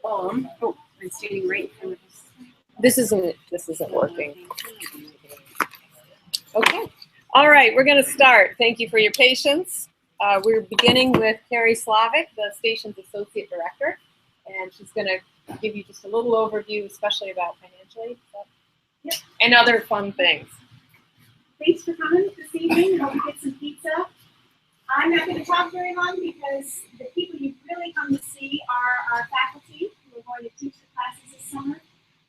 Oh, I'm standing right in front of us. This isn't working. Okay. All right, we're going to start. Thank you for your patience. We're beginning with Carrie Slavic, the station's associate director, and she's going to give you just a little overview, especially about financial aid and other fun things. Thanks for coming this evening. Hope you get some pizza. I'm not going to talk very long because the people you've really come to see are our faculty who are going to teach the classes this summer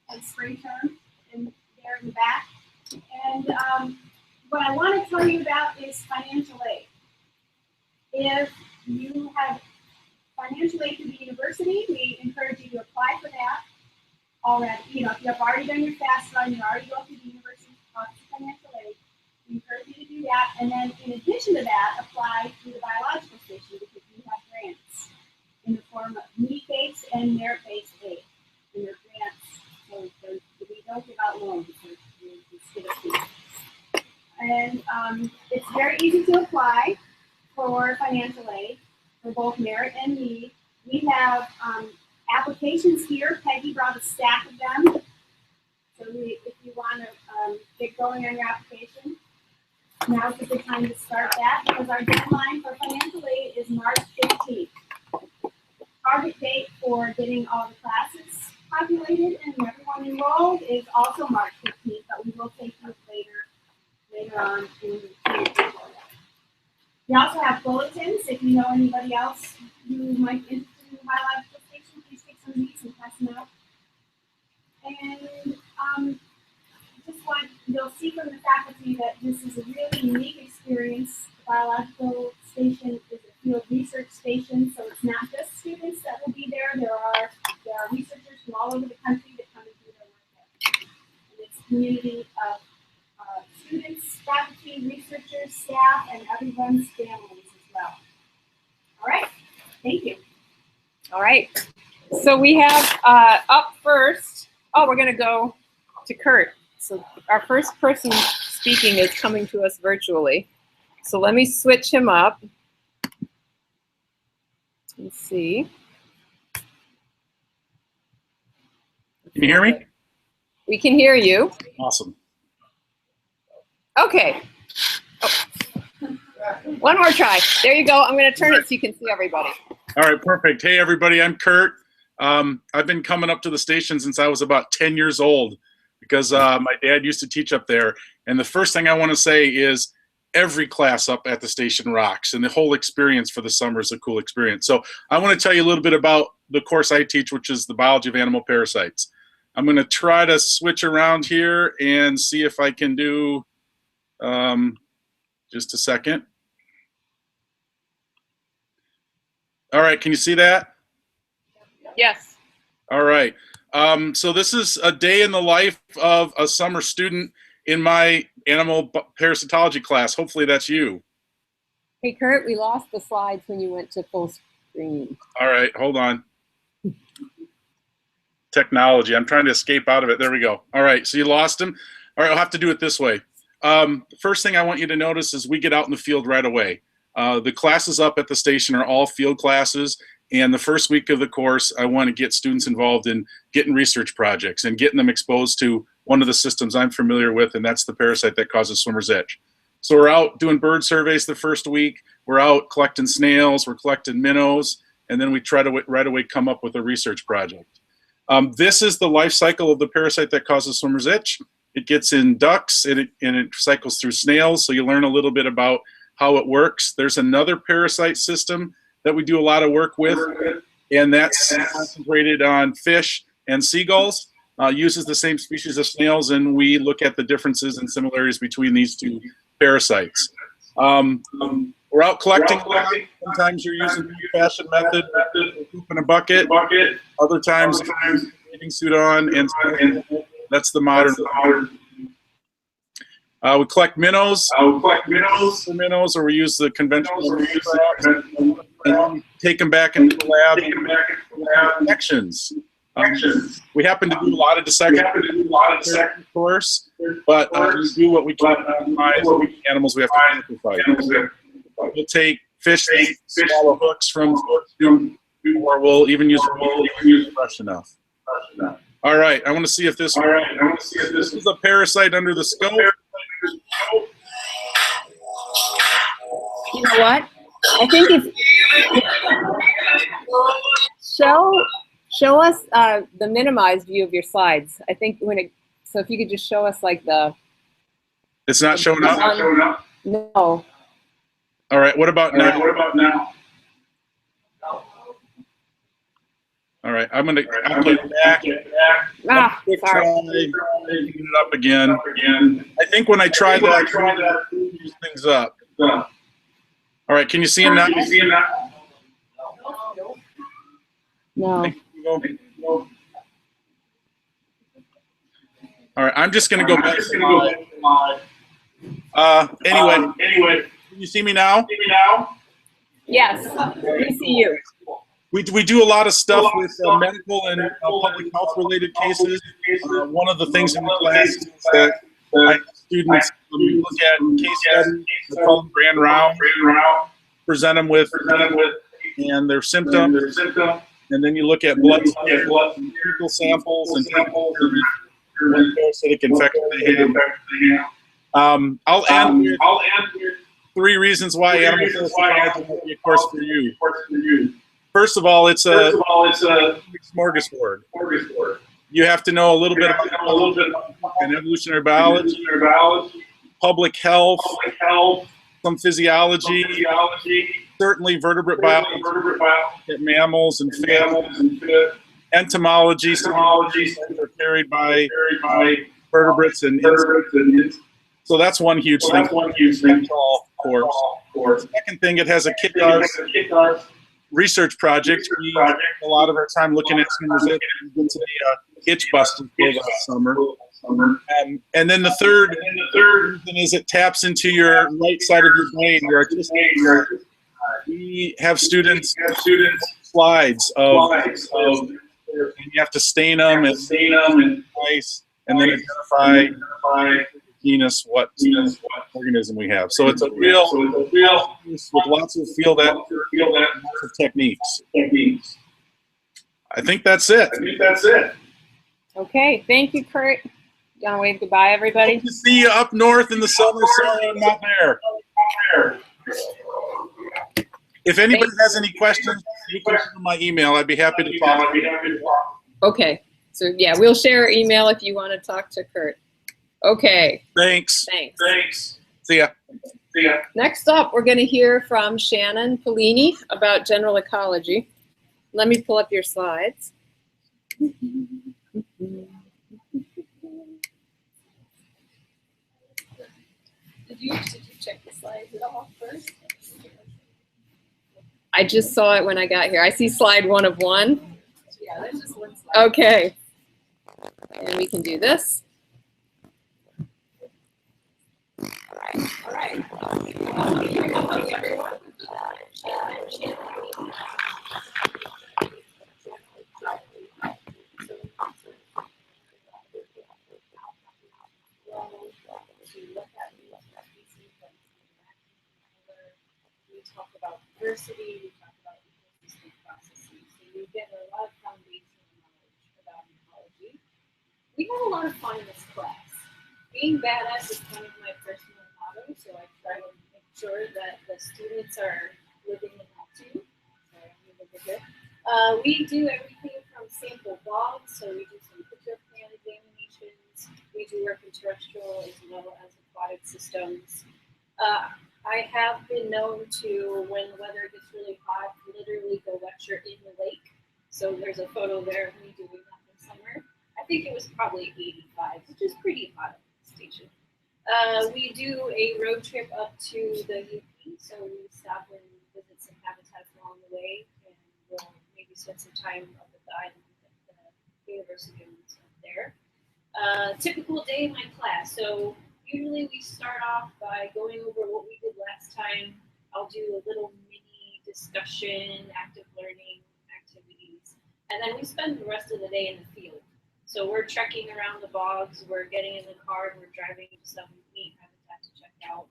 and spring term, and they're in the back. And what I want to tell you about is financial aid. If you have financial aid to the university, we encourage you to apply for that already. You know, if you have already done your FAFSA and you're already going through the university's Office of Financial Aid, we encourage you to do that. And then in addition to that, apply through the biological station because we have grants in the form of need-based and merit-based aid. And they're grants, so we don't give out loans. And it's very easy to apply for financial aid for both merit and need. We have applications here. Peggy brought a stack of them. So if you want to get going on your application, now's a good time to start that because our deadline for financial aid is March 15th. Target date for getting all the classes populated and everyone enrolled is also March 15th, but we will take you later on in the We also have bulletins. If you know anybody else who might be interested in the biological station, please take some of these and pass them out. And you'll see from the faculty that this is a really unique experience. The biological station is a field research station, so it's not just students that will be there. There are researchers from all over the country that come and do their work there. And it's a community of students, faculty, researchers, staff, and everyone's families as well. All right, thank you. All right, so we have up first, we're going to go to Kurt. So our first person speaking is coming to us virtually. So let me switch him up. Let's see. Can you hear me? We can hear you. Awesome. Okay. Oh. One more try. There you go. I'm going to turn it so you can see everybody. All right, perfect. Hey, everybody, I'm Kurt. I've been coming up to the station since I was about 10 years old because my dad used to teach up there. And the first thing I want to say is every class up at the station rocks, and the whole experience for the summer is a cool experience. So I want to tell you a little bit about the course I teach, which is the biology of animal parasites. I'm going to try to switch around here and see if I can do just a second. All right, can you see that? Yes. All right. So this is a day in the life of a summer student in my animal parasitology class. Hopefully that's you. Hey, Kurt, we lost the slides when you went to full screen. All right, hold on. Technology. I'm trying to escape out of it. There we go. All right, so you lost them. All right, I'll have to do it this way. The first thing I want you to notice is we get out in the field right away. The classes up at the station are all field classes, and the first week of the course, I want to get students involved in getting research projects and getting them exposed to one of the systems I'm familiar with, and that's the parasite that causes swimmer's itch. So we're out doing bird surveys the first week. We're out collecting snails. We're collecting minnows, and then we try to right away come up with a research project. This is the life cycle of the parasite that causes swimmer's itch. It gets in ducks, and it cycles through snails, so you learn a little bit about how it works. There's another parasite system that we do a lot of work with, and that's concentrated on fish and seagulls. Uses the same species of snails, and we look at the differences and similarities between these two parasites. We're out collecting. Sometimes you're using the old-fashioned method, poop in a bucket. Other times, bathing suit on, and that's the modern. We collect minnows. Minnows, or we use the conventional and we take them back into the lab. Sections. We happen to do a lot of dissection, of course, but we do what we can to animals we have to identify. We'll take fish that swallow hooks from or we'll even use fresh enough. All right, I want to see if this. This is a parasite under the scope. You know what? I think it's show us the minimized view of your slides. I think so if you could just show us like the. It's not showing up. No. All right. What about now? All right. I'm gonna get back. Sorry. Get it up again. I think when I try that, these things up. All right. Can you see him now? No. All right. I'm just gonna go back. Anyway, can you see me now? Yes. We see you. We do a lot of stuff with medical and public health related cases. One of the things in the class is that I have students look at case studies, we call them grand rounds, present them with and their symptoms, and then you look at blood fecal samples and what parasitic infection they have. I'll end with 3 reasons why animal physiology might be a course for you. First of all, it's a smorgasbord. You have to know a little bit about evolutionary biology, public health, some physiology, certainly vertebrate biology, mammals and fish, entomology, that are carried by vertebrates and insects. So that's one huge thing. Course. Second thing, it has a kick-ass research project. We spent a lot of our time looking at swimmers that went to the itch busting for last summer. And then the third reason is it taps into your right side of your brain, your artistic side. We have students slides of and you have to stain them and ice and then identify genus what organism we have. So it's a real with lots of field techniques. I think that's it. Okay, thank you, Kurt. You want to wave goodbye, everybody? Hope to see you up north in the summer. Sorry I'm not there. If anybody has any questions, you can send my email. I'd be happy to talk. Okay, so yeah, we'll share email if you want to talk to Kurt. Okay. Thanks. See ya. Next up, we're going to hear from Shannon Pellini about general ecology. Let me pull up your slides. Did you check the slides at all first? I just saw it when I got here. I see slide 1 of 1. Yeah, there's just one slide. Okay. And we can do this. All right. Everyone. We talk about diversity, we talk about ecosystem processes, so you get a lot of foundational knowledge about ecology. We had a lot of fun in this class. Being badass is kind of my personal motto, so I try to make sure that the students are living in that too. Sorry, I'm moving over here. We do everything from sample logs, so we do some picture plan examinations. We do work in terrestrial as well as aquatic systems. I have been known to, when the weather gets really hot, literally go lecture in the lake. So there's a photo there of me doing that this summer. I think it was probably 85, which is pretty hot at the station. We do a road trip up to the UP, so we stop and visit some habitats along the way, and we'll maybe spend some time up at the island at the university there. Typical day in my class. So usually we start off by going over what we did last time. I'll do a little mini discussion, active learning activities, and then we spend the rest of the day in the field. So we're trekking around the bogs, we're getting in the car, and we're driving to some neat habitat to check out.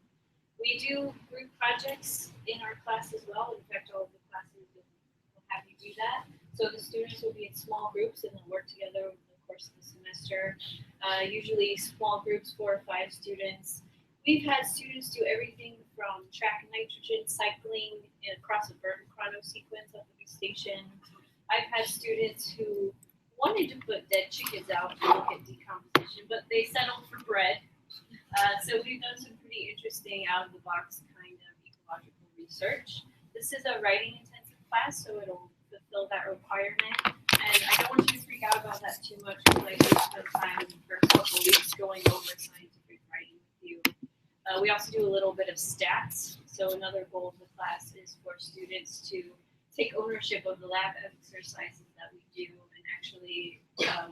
We do group projects in our class as well. In fact, all of the classes will have you do that. So the students will be in small groups and they'll work together over the course of the semester. Usually small groups, 4 or 5 students. We've had students do everything from track nitrogen cycling across a burn chrono sequence at the station. I've had students who wanted to put dead chickens out to look at decomposition, but they settled for bread. So we've done some pretty interesting out-of-the-box kind of ecological research. This is a writing-intensive class, so it'll fulfill that requirement. And I don't want you to freak out about that too much, because I did spend time for a couple of weeks going over scientific writing with you. We also do a little bit of stats. So another goal of the class is for students to take ownership of the lab exercises that we do and actually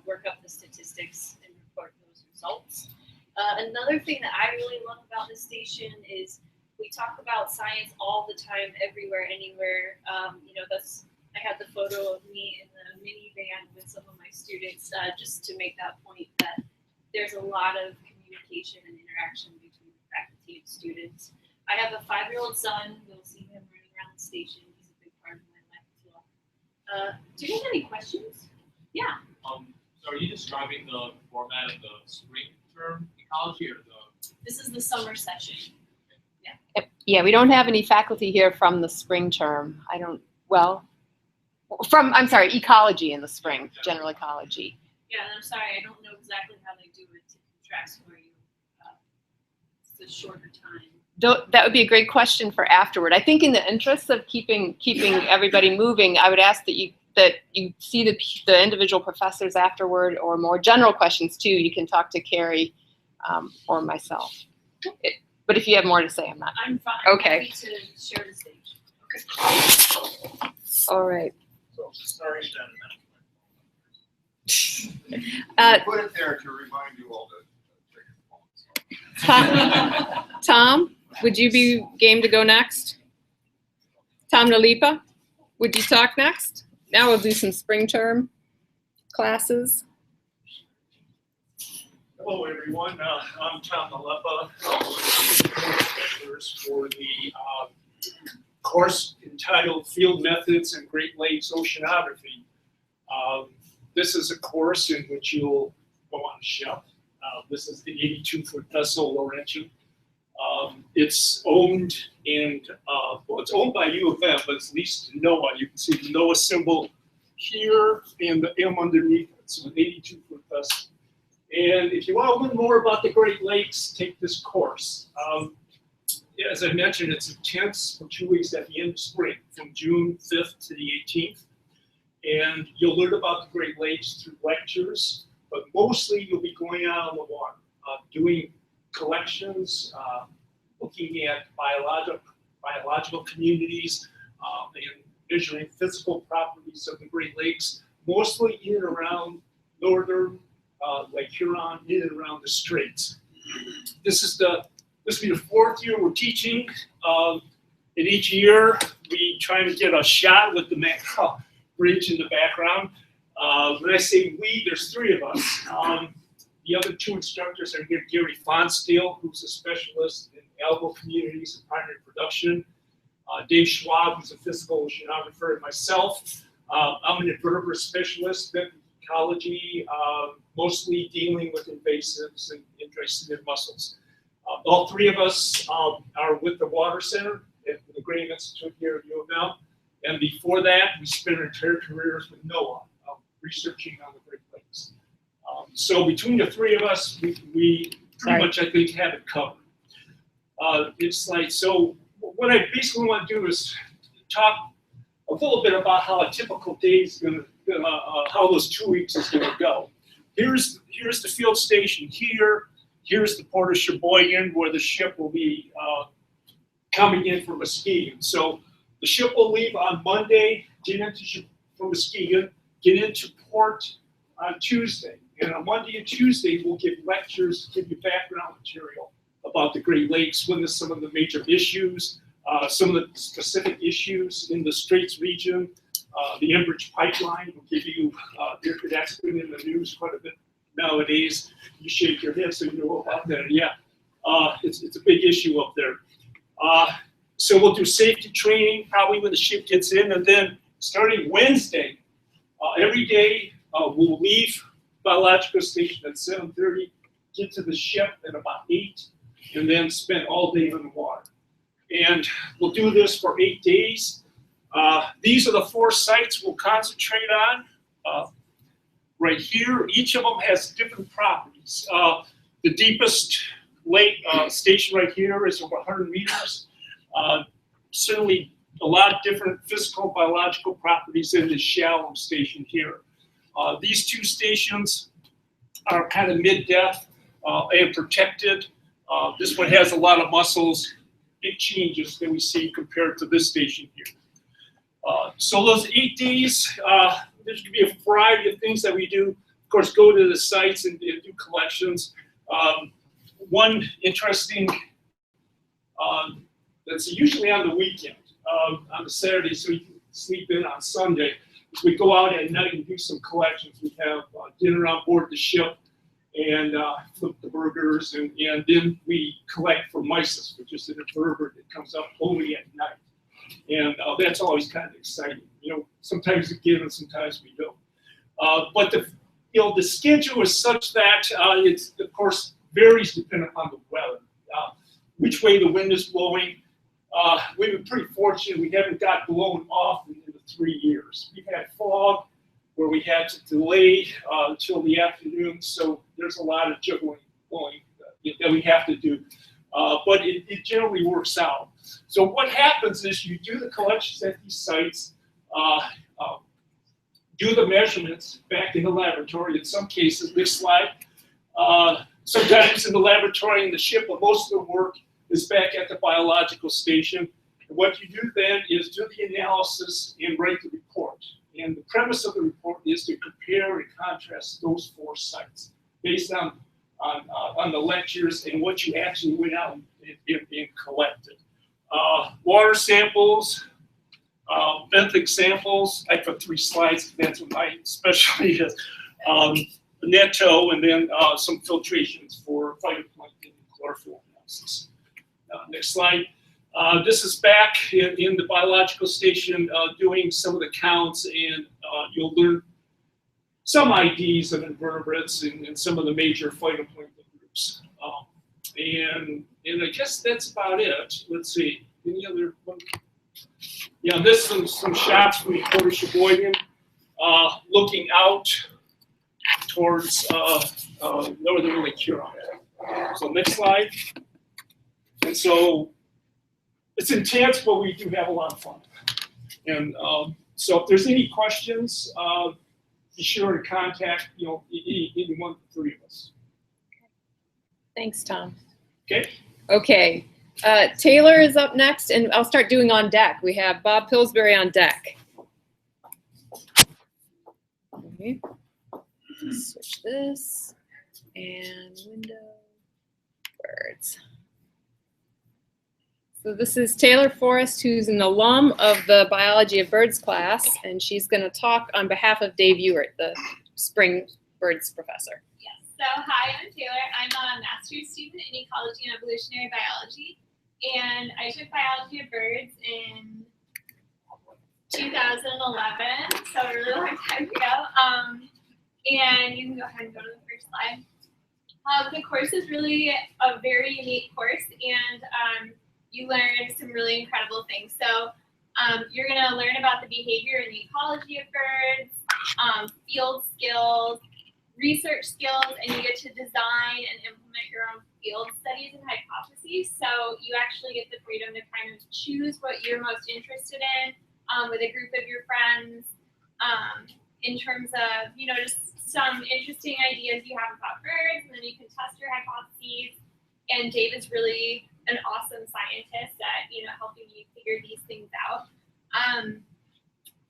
work up the statistics and report those results. Another thing that I really love about this station is we talk about science all the time, everywhere, anywhere. I had the photo of me in the minivan with some of my students just to make that point that there's a lot of communication and interaction between the faculty and students. I have a 5-year-old son. You'll see him running around the station. He's a big part of my life as well. Do you have any questions? Yeah. So are you describing the format of the spring term ecology or the? This is the summer session. Yeah, we don't have any faculty here from the spring term. I'm sorry, ecology in the spring, general ecology. Yeah, and I'm sorry, I don't know exactly how they do it to contrast for you. It's a shorter time. That would be a great question for afterward. I think in the interest of keeping everybody moving, I would ask that you see the individual professors afterward, or more general questions too. You can talk to Carrie or myself. But if you have more to say, I'm not. I'm fine. Okay. Happy to share the stage. Okay. All right. So, sorry, Put it there to remind you all Tom, would you be game to go next? Tom Nalipa, would you talk next? Now we'll do some spring term classes. Hello, everyone. I'm Tom Nalepa, for the course entitled Field Methods in Great Lakes Oceanography. This is a course in which you'll go on a ship. This is the 82-foot vessel Laurentian. It's owned and it's owned by U of M, but it's leased to NOAA. You can see the NOAA symbol here and the M underneath it. So an 82-foot vessel. And if you want to learn more about the Great Lakes, take this course. As I mentioned, it's intense for 2 weeks at the end of spring, from June 5th to the 18th. And you'll learn about the Great Lakes through lectures, but mostly you'll be going out on the water, doing collections, looking at biological communities, and measuring physical properties of the Great Lakes, mostly in and around northern Lake Huron, in and around the straits. This will be the 4th year we're teaching. In each year, we try to get a shot with the mackerel bridge in the background. When I say we, there's 3 of us. The other 2 instructors are here, Gary Fonsteel, who's a specialist in algal communities and primary production. Dave Schwab, who's a physical oceanographer, and myself. I'm an invertebrate specialist, ecology, mostly dealing with invasives and interested in mussels. All 3 of us are with the Water Center at the Grain Institute here at U of M. And before that, we spent our entire careers with NOAA, researching on the Great Lakes. So between the 3 of us, we pretty much, I think, have it covered. It's like, so what I basically want to do is talk a little bit about how a typical day is going to, how those 2 weeks is going to go. Here's the field station here. Here's the Port of Sheboygan, where the ship will be coming in from Muskegon. So the ship will leave on Monday, from Muskegon, get into port on Tuesday. And on Monday and Tuesday, we'll give lectures to give you background material about the Great Lakes, what are some of the major issues, some of the specific issues in the Straits region. The Enbridge pipeline will give you, that's been in the news quite a bit nowadays. You shake your head so you know about that. Yeah, it's a big issue up there. So we'll do safety training probably when the ship gets in, and then starting Wednesday, every day we'll leave biological station at 7:30, get to the ship at about 8, and then spend all day in the water. And we'll do this for 8 days. These are the 4 sites we'll concentrate on. Right here, each of them has different properties. The deepest lake station right here is over 100 meters. Certainly a lot of different physical, biological properties in this shallow station here. These 2 stations are kind of mid-depth and protected. This one has a lot of mussels, big changes that we see compared to this station here. So those 8 days, there's going to be a variety of things that we do. Of course, go to the sites and do collections. One interesting, that's usually on the weekend, on the Saturday, so you can sleep in on Sunday. So we go out at night and do some collections. We have dinner on board the ship and flip the burgers, and then we collect for mysis, which is an invertebrate that comes up only at night. And that's always kind of exciting. You know, sometimes we get and sometimes we don't. But the schedule is such that it's, of course, varies depending on the weather, which way the wind is blowing. We've been pretty fortunate. We haven't got blown off in the 3 years. We've had fog where we had to delay until the afternoon. So there's a lot of juggling that we have to do. But it generally works out. So what happens is you do the collections at these sites, do the measurements back in the laboratory. In some cases, this slide, sometimes in the laboratory in the ship, but most of the work is back at the biological station. And what you do then is do the analysis and write the report. And the premise of the report is to compare and contrast those 4 sites based on the lectures and what you actually went out and collected. Water samples, benthic samples. I put 3 slides, that's what my specialty is. Netto, and then some filtrations for phytoplankton and chlorophyll analysis. Next slide. This is back in the biological station doing some of the counts, and you'll learn some IDs of invertebrates and some of the major phytoplankton groups. And I guess that's about it. Let's see, any other one? Yeah, this is some shots from the Port of Sheboygan, looking out towards northern Lake Huron. So next slide. And so it's intense, but we do have a lot of fun. And so if there's any questions, be sure to contact any one of the 3 of us. Thanks, Tom. Okay. Okay. Taylor is up next, and I'll start doing on deck. We have Bob Pillsbury on deck. Okay. Switch this and window birds. So this is Taylor Forrest, who's an alum of the Biology of Birds class, and she's going to talk on behalf of Dave Ewert, the spring birds professor. Yes. So hi, I'm Taylor. I'm a master's student in ecology and evolutionary biology, and I took Biology of Birds in 2011, so a really long time ago. And you can go ahead and go to the first slide. The course is really a very unique course, and you learn some really incredible things. So you're going to learn about the behavior and the ecology of birds, field skills, research skills, and you get to design and implement your own field studies and hypotheses. So you actually get the freedom to kind of choose what you're most interested in with a group of your friends in terms of, just some interesting ideas you have about birds, and then you can test your hypotheses. And Dave is really an awesome scientist at, helping you figure these things out.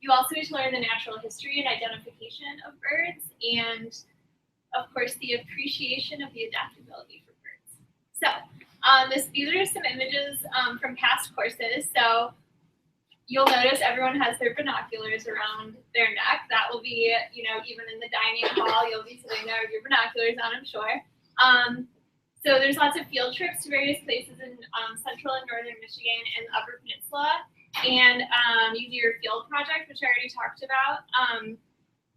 You also get to learn the natural history and identification of birds, and of course the appreciation of the adaptability for birds. So these are some images from past courses. So you'll notice everyone has their binoculars around their neck. That will be, even in the dining hall, you'll be sitting there with your binoculars on, I'm sure. So there's lots of field trips to various places in central and northern Michigan and the Upper Peninsula. And you do your field project, which I already talked about.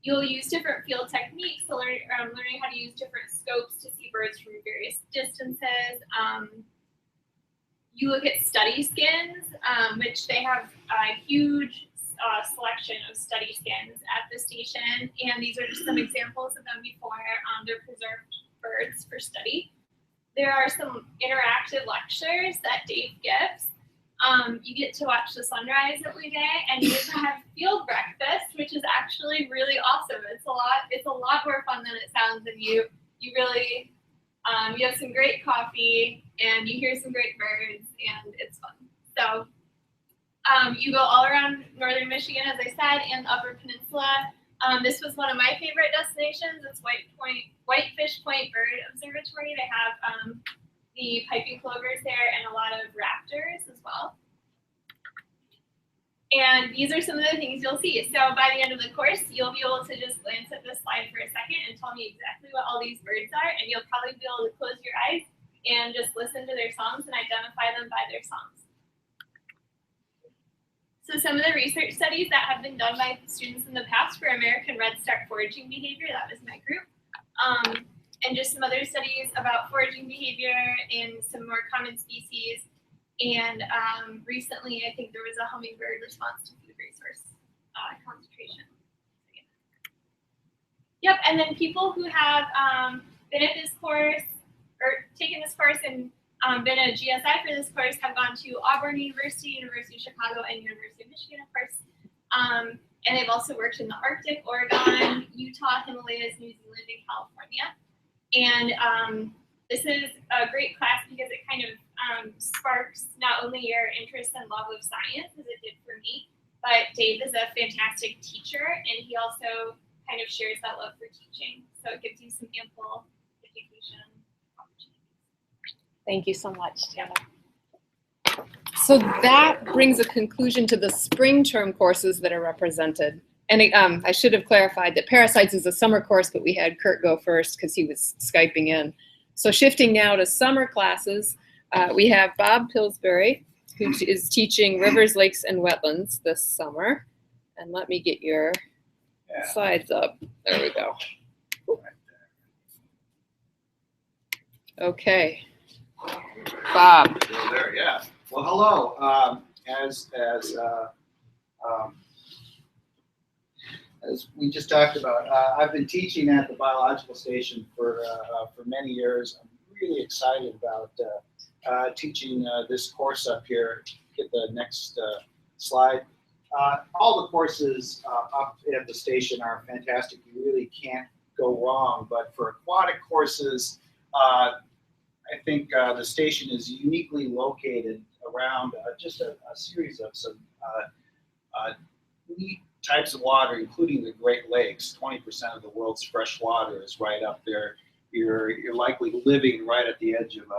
You'll use different field techniques, so learning how to use different scopes to see birds from various distances. You look at study skins, which they have a huge selection of study skins at the station, and these are just some examples of them before they're preserved birds for study. There are some interactive lectures that Dave gives. You get to watch the sunrise every day, and you get to have field breakfast, which is actually really awesome. It's a lot more fun than it sounds, and you really you have some great coffee, and you hear some great birds, and it's fun. So you go all around northern Michigan, as I said, and the Upper Peninsula. This was one of my favorite destinations. It's Whitefish Point Bird Observatory. They have the piping plovers there and a lot of raptors as well. And these are some of the things you'll see. So by the end of the course, you'll be able to just glance at this slide for a second and tell me exactly what all these birds are, and you'll probably be able to close your eyes and just listen to their songs and identify them by their songs. So some of the research studies that have been done by students in the past for American redstart foraging behavior, that was my group. And just some other studies about foraging behavior in some more common species. And recently, I think there was a hummingbird response to food resource concentration. Yep, and then people who have been at this course or taken this course and been a GSI for this course have gone to Auburn University, University of Chicago, and University of Michigan, of course. And they've also worked in the Arctic, Oregon, Utah, Himalayas, New Zealand, and California. And this is a great class because it kind of sparks not only your interest and love of science, as it did for me, but Dave is a fantastic teacher, and he also kind of shares that love for teaching. So it gives you some ample education opportunities. Thank you so much, Taylor. So that brings a conclusion to the spring term courses that are represented. And I should have clarified that Parasites is a summer course, but we had Kurt go first because he was Skyping in. So shifting now to summer classes, we have Bob Pillsbury, who is teaching rivers, lakes, and wetlands this summer. And let me get your slides up. There we go. Okay. Bob. Still there, yeah. Well, hello. As we just talked about, I've been teaching at the biological station for many years. I'm really excited about teaching this course up here. Get the next slide. All the courses up at the station are fantastic. You really can't go wrong. But for aquatic courses, I think the station is uniquely located around just a series of some neat types of water, including the Great Lakes. 20% of the world's fresh water is right up there. You're likely living right at the edge of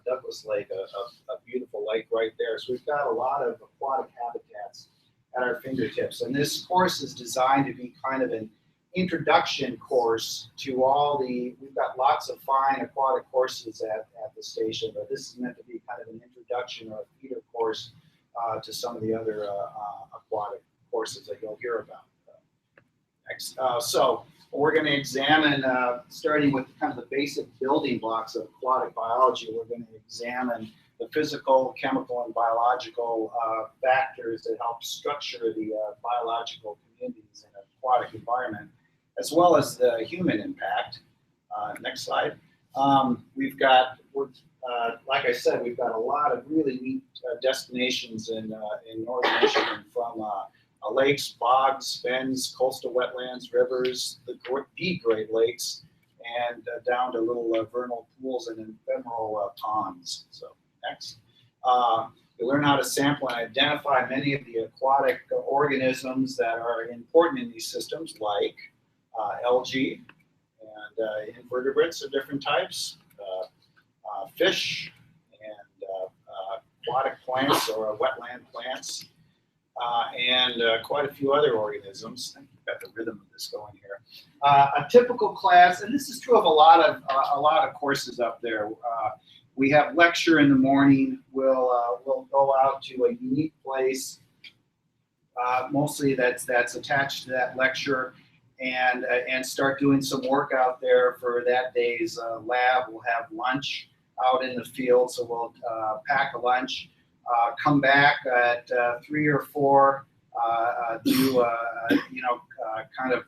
Douglas Lake, a beautiful lake right there. So we've got a lot of aquatic habitats at our fingertips. And this course is designed to be kind of an introduction course to all we've got lots of fine aquatic courses at the station, but this is meant to be kind of an introduction or a feeder course to some of the other aquatic courses that you'll hear about. Next. So we're going to examine, starting with kind of the basic building blocks of aquatic biology, we're going to examine the physical, chemical, and biological factors that help structure the biological communities in an aquatic environment, as well as the human impact. Next slide. Like I said, we've got a lot of really neat destinations in northern Michigan, from lakes, bogs, bends, coastal wetlands, rivers, the Great Lakes, and down to little vernal pools and ephemeral ponds. So next. You learn how to sample and identify many of the aquatic organisms that are important in these systems, like algae and invertebrates of different types, fish, and aquatic plants or wetland plants, and quite a few other organisms. I think you've got the rhythm of this going here. A typical class, and this is true of a lot of courses up there. We have lecture in the morning. We'll go out to a unique place mostly that's attached to that lecture, and start doing some work out there for that day's lab. We'll have lunch out in the field, so we'll pack a lunch, come back at 3 or 4, do kind of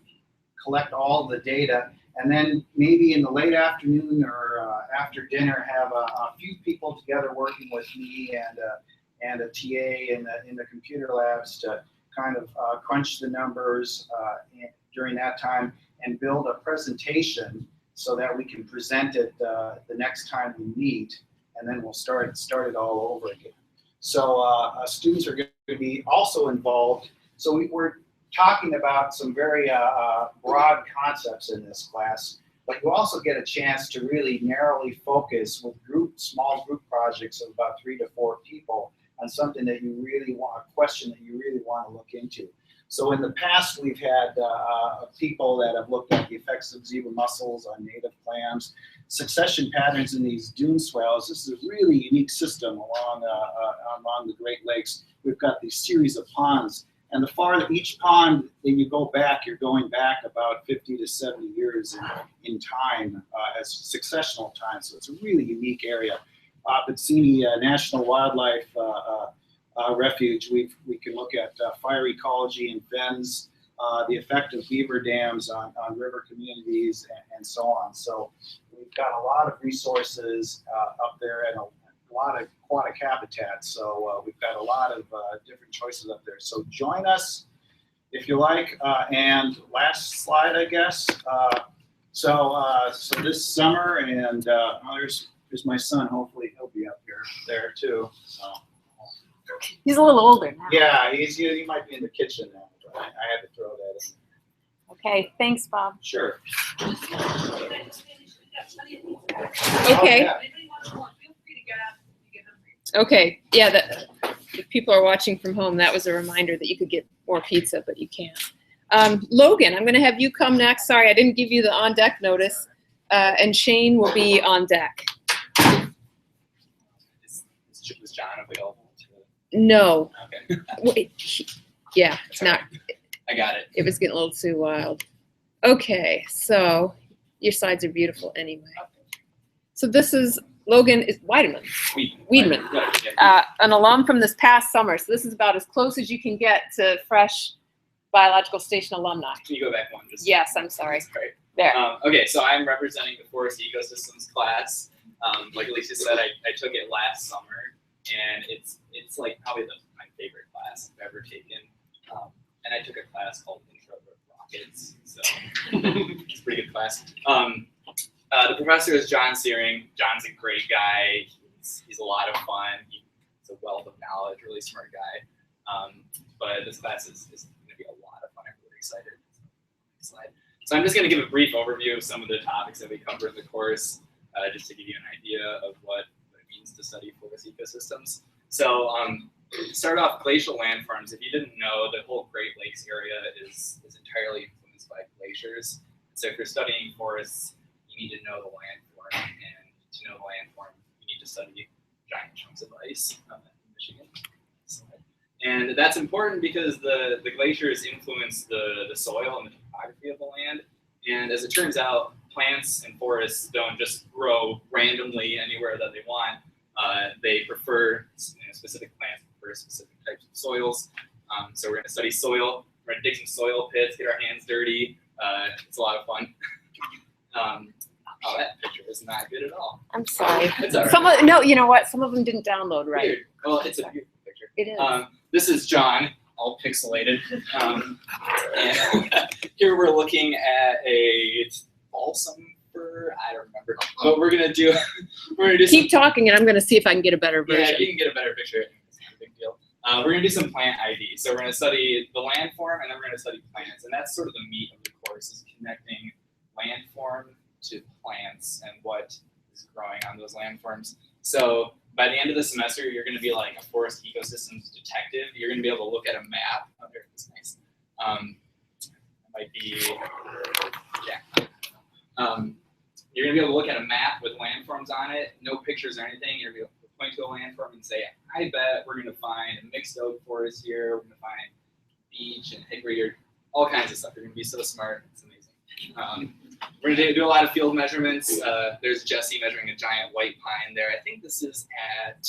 collect all the data, and then maybe in the late afternoon or after dinner have a few people together working with me and a TA in the computer labs to kind of crunch the numbers during that time and build a presentation so that we can present it the next time we meet, and then we'll start it all over again. So students are going to be also involved. So we're talking about some very broad concepts in this class, but you also get a chance to really narrowly focus with small group projects of about 3 to 4 people on something that you really want, a question that you really want to look into. So in the past, we've had people that have looked at the effects of zebra mussels on native clams, succession patterns in these dune swells. This is a really unique system along the Great Lakes. We've got these series of ponds, and the farther each pond that you go back, you're going back about 50 to 70 years in time as successional time. So it's a really unique area. Bezzini National Wildlife Refuge, we can look at fire ecology in fens, the effect of beaver dams on river communities, and so on. So we've got a lot of resources up there and a lot of aquatic habitat. So we've got a lot of different choices up there. So join us if you like. And last slide, I guess. So this summer, and there's my son. Hopefully he'll be up there too. So. He's a little older now. Yeah, he might be in the kitchen now, but I had to throw that in. Okay, thanks, Bob. Sure. Okay. Okay, yeah, if people are watching from home, that was a reminder that you could get more pizza, but you can't. Logan, I'm going to have you come next. Sorry, I didn't give you the on-deck notice. And Shane will be on deck. Is John available? No. Okay. Wait, yeah, it's not. I got it. It was getting a little too wild. Okay, so your slides are beautiful anyway. So this is Logan Wiedemann. Wiedemann, an alum from this past summer. So this is about as close as you can get to fresh biological station alumni. Can you go back one? Yes, I'm sorry. That's great. There. Okay, so I'm representing the Forest Ecosystems class. Like Alicia said, I took it last summer, and it's like probably my favorite class I've ever taken. And I took a class called Intro to Rockets, so it's a pretty good class. The professor is John Searing. John's a great guy. He's a lot of fun. He's a wealth of knowledge, really smart guy. But this class is going to be a lot of fun. I'm really excited. Next slide. So I'm just going to give a brief overview of some of the topics that we cover in the course, just to give you an idea of what it means to study forest ecosystems. So start off glacial landforms. If you didn't know, the whole Great Lakes area is entirely influenced by glaciers. So if you're studying forests, you need to know the landform, and to know the landform, you need to study giant chunks of ice in Michigan. And that's important because the glaciers influence the soil and the topography of the land. And as it turns out, plants and forests don't just grow randomly anywhere that they want. They prefer, specific plants prefer specific types of soils. So we're going to study soil. We're going to dig some soil pits, get our hands dirty. It's a lot of fun. Oh, that picture is not good at all. I'm sorry. It's all right. No, you know what? Some of them didn't download right. Weird. Well, it's a beautiful picture. It is. This is John, all pixelated. And here we're looking at it's balsam fir. I don't remember. But we're gonna do Keep talking, and I'm gonna see if I can get a better version. Yeah, you can get a better picture. It's not a big deal. We're gonna do some plant ID. So we're gonna study the landform, and then we're gonna study plants, and that's sort of the meat of the course, is connecting landform to plants and what is growing on those landforms. So by the end of the semester, you're going to be like a forest ecosystems detective. You're going to be able to look at a map. Oh, there, it's nice. Might be, yeah. You're going to be able to look at a map with landforms on it, no pictures or anything. You're going to be able to point to a landform and say, I bet we're going to find a mixed oak forest here. We're going to find beech and hickory, all kinds of stuff. You're gonna be so smart. It's amazing. We're gonna do a lot of field measurements. There's Jesse measuring a giant white pine there. I think this is at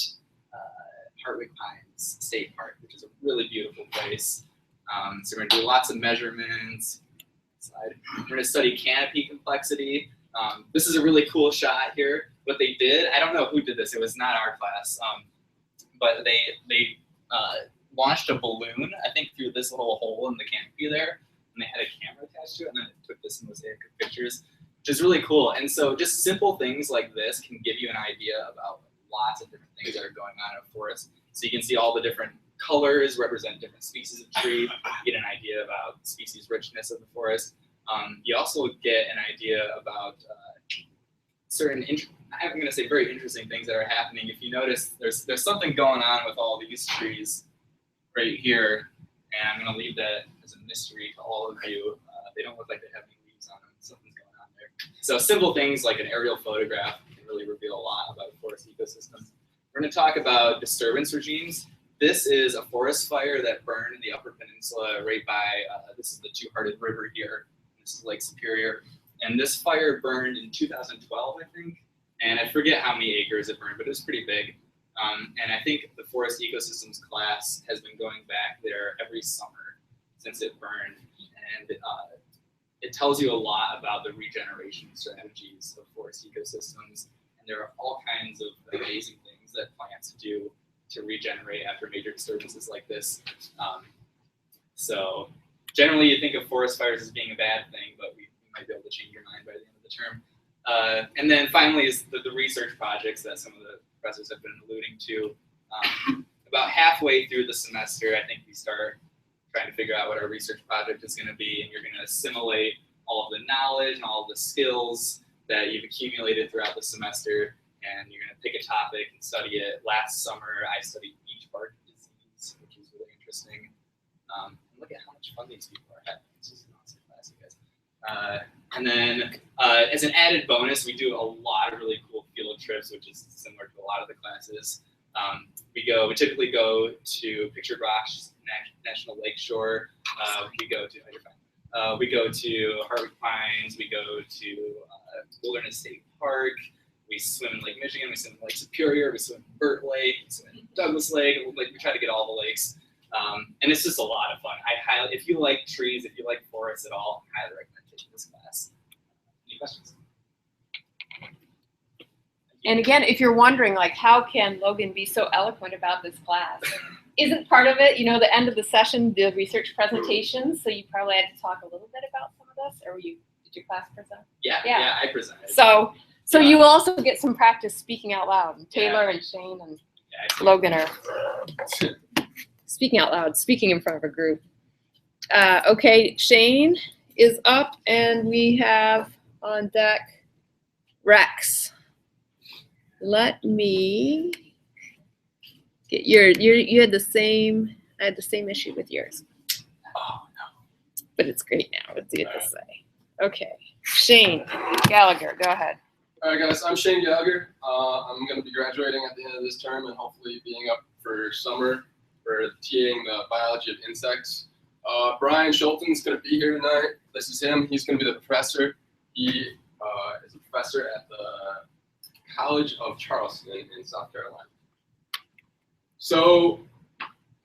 Hartwick Pines State Park, which is a really beautiful place. So we're gonna do lots of measurements. We're gonna study canopy complexity. This is a really cool shot here. What they did, I don't know who did this. It was not our class, but they launched a balloon, I think, through this little hole in the canopy there, and they had a camera attached to it, and then it took this mosaic of pictures, which is really cool. And so just simple things like this can give you an idea about lots of different things that are going on in a forest. So you can see all the different colors represent different species of tree, get an idea about species richness of the forest. You also get an idea about certain, I'm going to say very interesting things that are happening. If you notice, there's something going on with all these trees right here, and I'm going to leave that as a mystery to all of you. They don't look like they have any leaves on them. Something's going on there. So simple things like an aerial photograph can really reveal a lot about forest ecosystems. We're going to talk about disturbance regimes. This is a forest fire that burned in the Upper Peninsula right by, this is the Two-Hearted River here. This is Lake Superior. And this fire burned in 2012, I think. And I forget how many acres it burned, but it was pretty big. And I think the forest ecosystems class has been going back there every summer since it burned. And it tells you a lot about the regeneration strategies of forest ecosystems. And there are all kinds of amazing things that plants do to regenerate after major disturbances like this. So generally you think of forest fires as being a bad thing, but we might be able to change your mind by the end of the term. And then finally is the research projects that some of the professors have been alluding to. About halfway through the semester, I think we start trying to figure out what our research project is going to be, and you're going to assimilate all of the knowledge and all of the skills that you've accumulated throughout the semester, and you're going to pick a topic and study it. Last summer, I studied beech bark disease, which is really interesting. Look at how much fun these people are having. This is an awesome class, you guys. And then as an added bonus, we do a lot of really cool field trips, which is similar to a lot of the classes. We typically go to Pictured Rocks National Lakeshore. We go to Hartwick Pines. We go to Wilderness State Park. We swim in Lake Michigan. We swim in Lake Superior. We swim in Burt Lake. We swim in Douglas Lake. We try to get all the lakes. And it's just a lot of fun. If you like trees, if you like forests at all, I highly recommend taking this class. Any questions? And again, if you're wondering, like, how can Logan be so eloquent about this class? Isn't part of it, the end of the session, the research presentations? So you probably had to talk a little bit about some of this, or did your class present? Yeah, I presented. So you will also get some practice speaking out loud. And Taylor and Shane and Logan are speaking out loud, speaking in front of a group. Okay, Shane is up, and we have on deck Rex. Let me get you had the same, I had the same issue with yours. Oh, no. But it's great now. Let's see what this say. Okay, Shane Gallagher, go ahead. All right, guys, I'm Shane Gallagher. I'm going to be graduating at the end of this term and hopefully being up for summer for TAing the biology of insects. Brian Schulten's going to be here tonight. This is him. He's going to be the professor. He is a professor at the College of Charleston in South Carolina. So,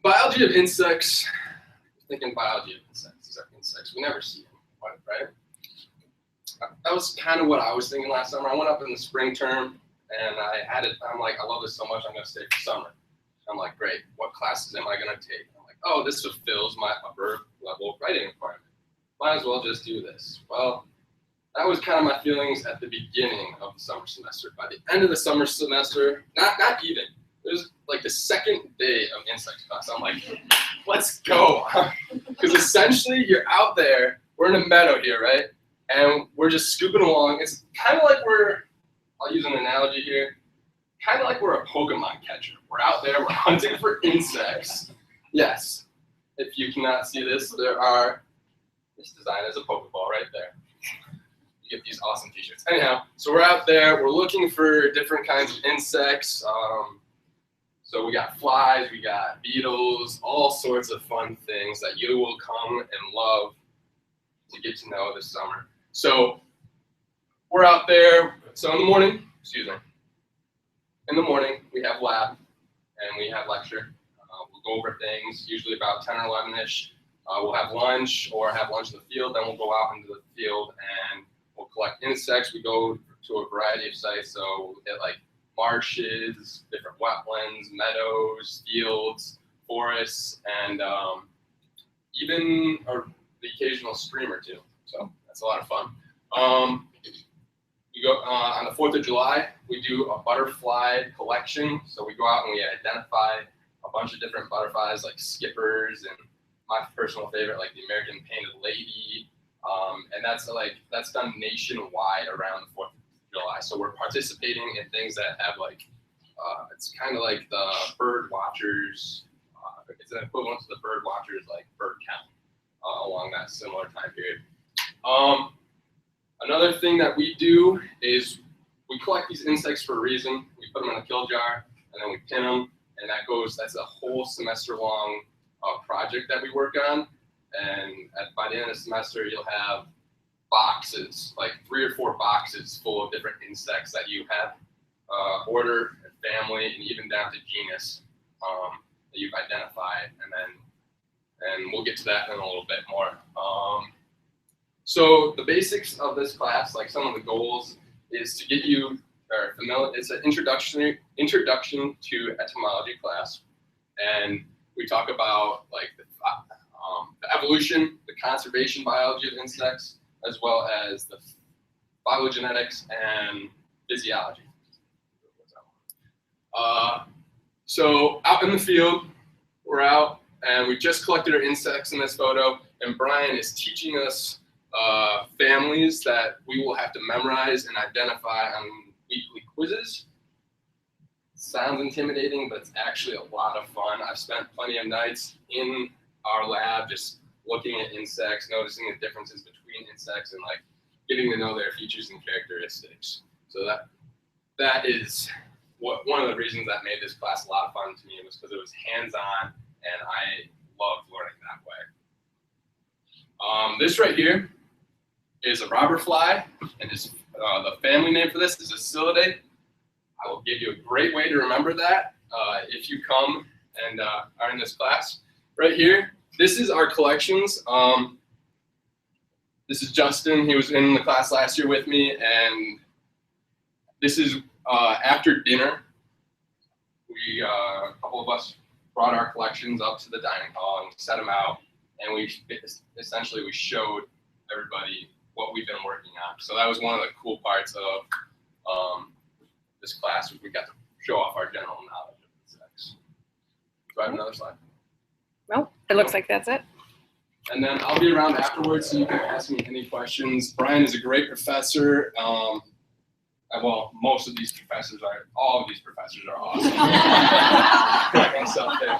biology of insects. Thinking biology of insects. These are insects. We never see them, right? That was kind of what I was thinking last summer. I went up in the spring term, and I'm like, I love this so much, I'm going to stay for summer. I'm like, great, what classes am I going to take? I'm like, oh, this fulfills my upper level writing requirement. Might as well just do this. Well, that was kind of my feelings at the beginning of the summer semester. By the end of the summer semester, not even, it was like the second day of insect class. I'm like, let's go. Because essentially, you're out there, we're in a meadow here, right? And we're just scooping along. It's kind of like I'll use an analogy here, kind of like we're a Pokemon catcher. We're out there, we're hunting for insects. Yes, if you cannot see this, this design is a Pokeball right there. You get these awesome t-shirts. Anyhow, so we're out there, we're looking for different kinds of insects. So we got flies, we got beetles, all sorts of fun things that you will come and love to get to know this summer. So we're out there. So in the morning, in the morning we have lab and we have lecture. We'll go over things, usually about 10 or 11ish. We'll have lunch or have lunch in the field. Then we'll go out into the field and we'll collect insects. We go to a variety of sites. So we'll hit like marshes, different wetlands, meadows, fields, forests, and even the occasional stream or two. So that's a lot of fun. We go on the 4th of July, we do a butterfly collection. So we go out and we identify a bunch of different butterflies like skippers and my personal favorite, like the American painted lady. And that's done nationwide around the 4th of July. So we're participating in things that have like, it's kind of like the bird watchers. It's an equivalent to the bird watchers, like bird count along that similar time period. Another thing that we do is we collect these insects for a reason. We put them in a kill jar and then we pin them, and that's a whole semester long project that we work on. And by the end of the semester, you'll have boxes, like 3 or 4 boxes full of different insects that you have order, and family, and even down to genus that you've identified. And we'll get to that in a little bit more. So the basics of this class, like some of the goals, is to get you familiar. It's an introduction to etymology class, and we talk about like the evolution, the conservation biology of insects, as well as the phylogenetics and physiology. So out in the field, we're out, and we just collected our insects in this photo, and Brian is teaching us families that we will have to memorize and identify on weekly quizzes. Sounds intimidating, but it's actually a lot of fun. I've spent plenty of nights in our lab just looking at insects, noticing the differences between insects, and like getting to know their features and characteristics. So that is one of the reasons that made this class a lot of fun to me, was because it was hands-on and I loved learning that way. This right here is a robber fly, and the family name for this is Acilidae. I will give you a great way to remember that if you come and are in this class. Right here, this is our collections. This is Justin. He was in the class last year with me, and this is after dinner. A couple of us brought our collections up to the dining hall and set them out, and we showed everybody what we've been working on. So that was one of the cool parts of this class. We got to show off our general knowledge of insects. Do I have another slide? Nope, it looks like that's it. And then I'll be around afterwards, so you can ask me any questions. Brian is a great professor. Well, most of these professors are, all of these professors are awesome. Crack myself there.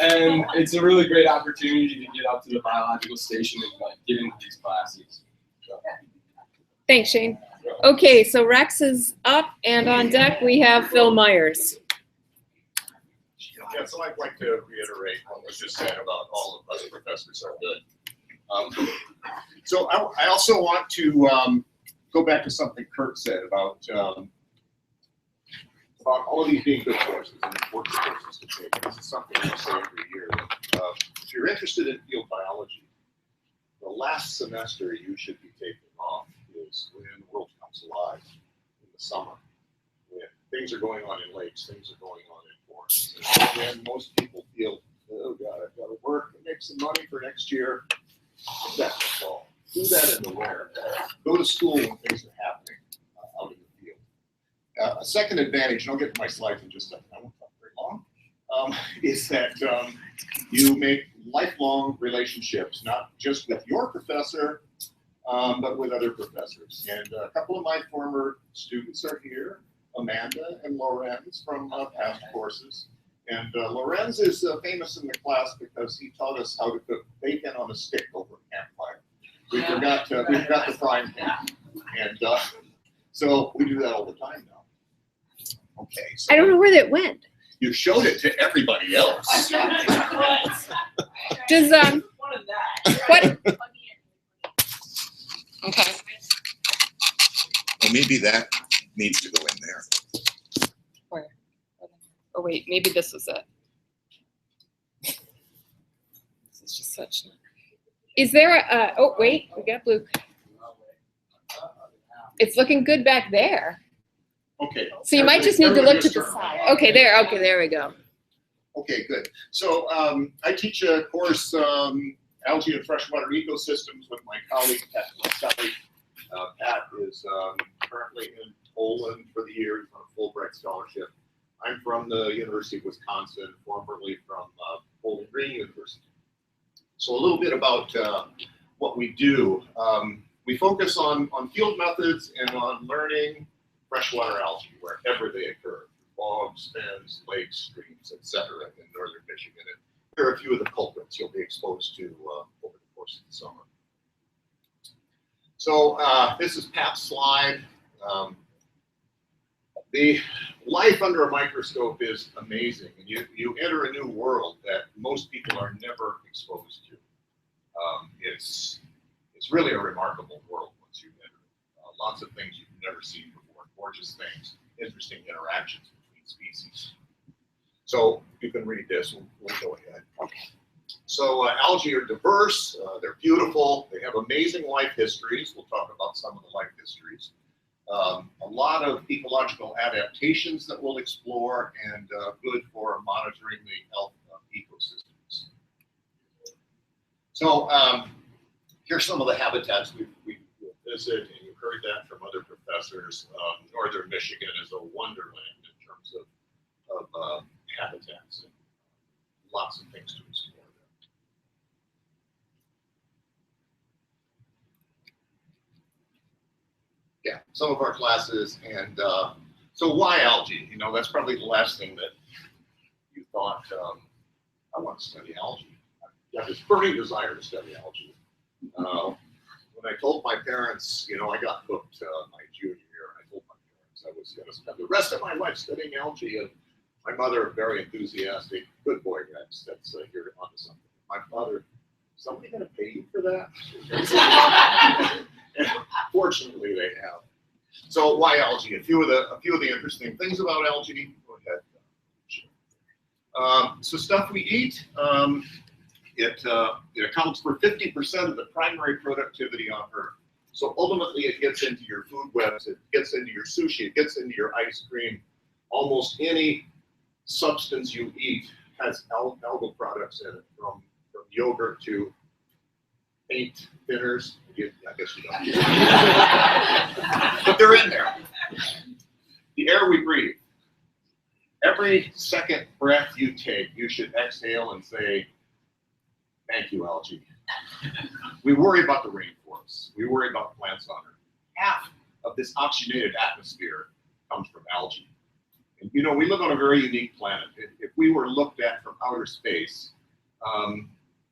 And it's a really great opportunity to get out to the biological station and like get into these classes. So. Thanks, Shane. Okay, so Rex is up, and on deck we have Phil Myers. Yeah, so I'd like to reiterate what was just said about all of us professors are good. So I also want to go back to something Kurt said about all of these being good courses and important courses to take. This is something we say every year. If you're interested in field biology, the last semester you should be taking off is when the world comes alive in the summer. When things are going on in lakes, things are going on in forests. And when most people feel, oh God, I've got to work and make some money for next year, that's the fall. Do that in the winter. Go to school when things are happening out in the field. A second advantage, and I'll get to my slides in just a second, I won't talk very long, is that you make lifelong relationships, not just with your professor, but with other professors. And a couple of my former students are here, Amanda and Lorenz from past courses. And Lorenz is famous in the class because he taught us how to cook bacon on a stick over a campfire. We forgot the frying pan, and so we do that all the time now. Okay. So, I don't know where that went. You showed it to everybody else. Does One of that. what? Okay. Well, maybe that needs to go in there. Where? Oh wait, maybe this was it. This is just such. Is there a? Oh wait, we got blue. It's looking good back there. Okay. So you might just need to look to the side. Okay, there. Okay, there we go. Okay, good. So I teach a course, Algae and Freshwater Ecosystems, with my colleague, Pat Sally. Pat is currently in Poland for the year. He's on a Fulbright scholarship. I'm from the University of Wisconsin, formerly from Bowling Green University. So a little bit about what we do. We focus on field methods and on learning freshwater algae wherever they occur. Bogs, fens, lakes, streams, etc. in northern Michigan. And here are a few of the culprits you'll be exposed to over the course of the summer. So this is Pat's slide. The life under a microscope is amazing. And you enter a new world that most people are never exposed to. It's really a remarkable world once you enter it. Lots of things you've never seen before, gorgeous things, interesting interactions between species. So you can read this, we'll go ahead. Okay. So algae are diverse, they're beautiful, they have amazing life histories. We'll talk about some of the life histories. A lot of ecological adaptations that we'll explore, and good for monitoring the health of ecosystems. So here's some of the habitats we visit, and you've heard that from other professors. Northern Michigan is a wonderland in terms of habitats, and lots of things to explore there. Yeah, some of our classes, and so why algae? You know, that's probably the last thing that you thought, I want to study algae. I have this burning desire to study algae. When I told my parents, you know, I got hooked my junior year, I told my parents I was going to spend the rest of my life studying algae, and my mother, very enthusiastic, good boy, Rex, that's you're onto something. My father, somebody going to pay you for that? And fortunately, they have. So why algae? A few of the interesting things about algae. Go ahead. So stuff we eat. It accounts for 50% of the primary productivity on Earth. So ultimately, it gets into your food webs, it gets into your sushi, it gets into your ice cream. Almost any substance you eat has algal products in it, from yogurt to paint thinners. I guess you don't. But they're in there. The air we breathe. Every second breath you take, you should exhale and say, thank you, algae. We worry about the rainforests. We worry about plants on Earth. Half of this oxygenated atmosphere comes from algae. And you know, we live on a very unique planet. If we were looked at from outer space,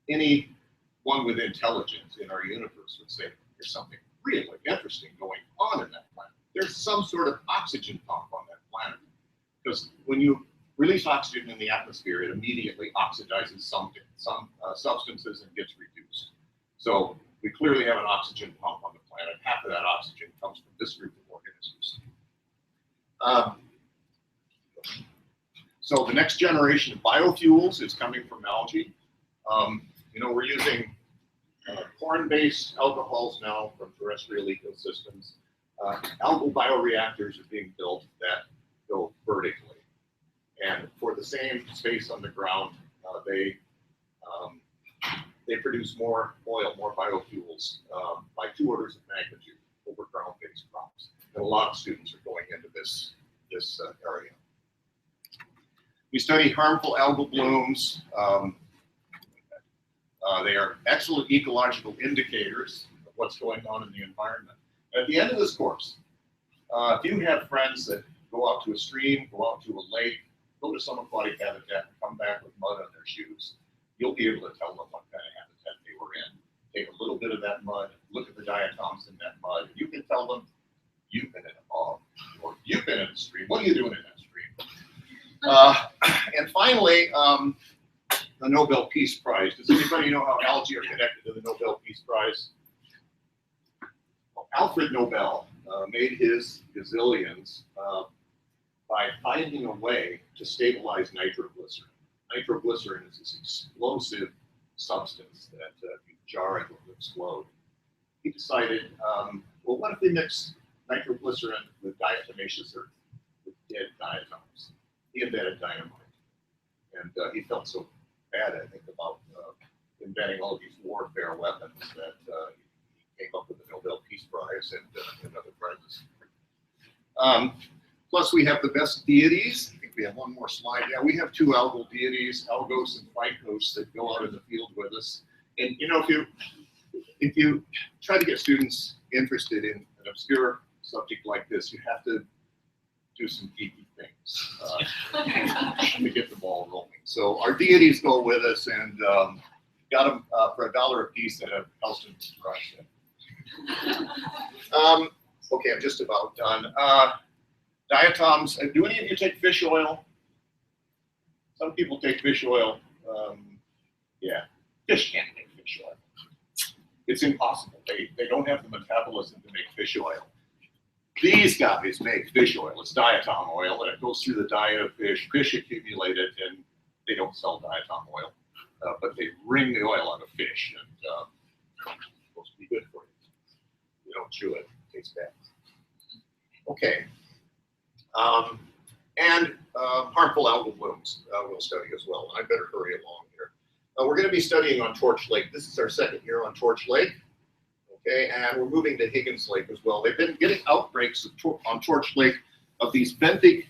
anyone with intelligence in our universe would say, there's something really interesting going on in that planet. There's some sort of oxygen pump on that planet. Because when you release oxygen in the atmosphere, it immediately oxidizes some substances and gets reduced. So we clearly have an oxygen pump on the planet. Half of that oxygen comes from this group of organisms. So the next generation of biofuels is coming from algae. You know, we're using corn-based alcohols now from terrestrial ecosystems. Algal bioreactors are being built that go vertically. And for the same space on the ground, they produce more oil, more biofuels by 2 orders of magnitude over ground-based crops. And a lot of students are going into this area. We study harmful algal blooms. They are excellent ecological indicators of what's going on in the environment. At the end of this course, if you have friends that go out to a stream, go out to a lake, go to some aquatic habitat and come back with mud on their shoes, you'll be able to tell them what kind of habitat they were in. Take a little bit of that mud, look at the diatoms in that mud, and you can tell them, you've been in a bog, or you've been in a stream. What are you doing in that stream? And finally, the Nobel Peace Prize. Does anybody know how algae are connected to the Nobel Peace Prize? Well, Alfred Nobel made his gazillions by finding a way to stabilize nitroglycerin. Nitroglycerin is this explosive substance that if you jar it, it will explode. He decided, well, what if we mix nitroglycerin with diatomaceous earth, with dead diatoms? He invented dynamite. And he felt so bad, I think, about inventing all of these warfare weapons that he came up with the Nobel Peace Prize and other prizes. Plus, we have the best deities. I think we have one more slide. Yeah, we have 2 algal deities, Algos and Phycos, that go out in the field with us. And you know, if you try to get students interested in an obscure subject like this, you have to do some geeky things to get the ball rolling. So our deities go with us, and got them for $1 a piece at a Helston garage sale. Okay, I'm just about done. Diatoms. Do any of you take fish oil? Some people take fish oil. Yeah, fish can't make fish oil. It's impossible. They don't have the metabolism to make fish oil. These guys make fish oil. It's diatom oil, and it goes through the diet of fish. Fish accumulate it, and they don't sell diatom oil, but they wring the oil out of fish, and it's supposed to be good for you. You don't chew it; it tastes bad. Okay. And harmful algal blooms we'll study as well. And I better hurry along here. We're going to be studying on Torch Lake. This is our second year on Torch Lake. Okay, and we're moving to Higgins Lake as well. They've been getting outbreaks on Torch Lake of these benthic